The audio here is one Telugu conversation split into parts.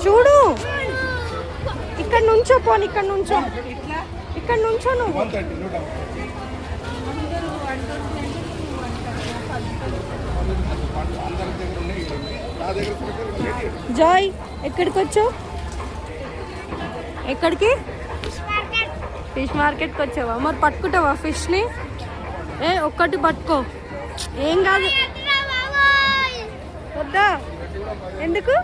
చూడు ఇక్కడ నుంచో పోని ఇక్కడ నుంచో నువ్వు జాయ్ ఎక్కడికి వచ్చావు? ఎక్కడికి? ఫిష్ మార్కెట్కి వచ్చావా? మరి పట్టుకుంటావా ఫిష్ని? ఒక్కటి పట్టుకో, ఏం కాదు. వద్దా? ఎందుకు?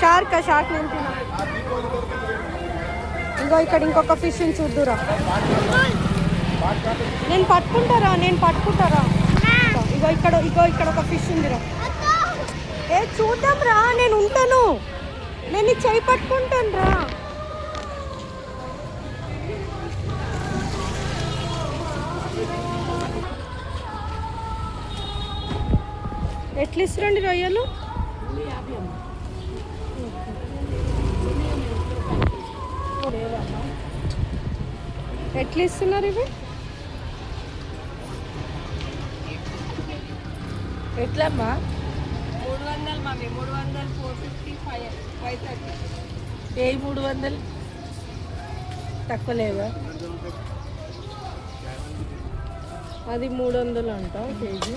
షార్క్ నింపినా. ఇంకో ఇక్కడ ఇంకొక ఫిష్ చూద్దురా. నేను పట్టుకుంటారా? ఇగో ఇక్కడ ఒక ఫిష్ ఉందిరా. చూద్దాం రా, నేను ఉంటాను. నేను చెయ్యి పట్టుకుంటాను రా. ఎట్లా ఇస్తారండి రొయ్యలు? ఎట్లా ఇస్తున్నారు ఇవి? ఎట్లమ్మా? 300 మమ్మీ, 300, 450, 530. ఏ 300 తక్కువ లేవా? అది 300 అంట కేజీ.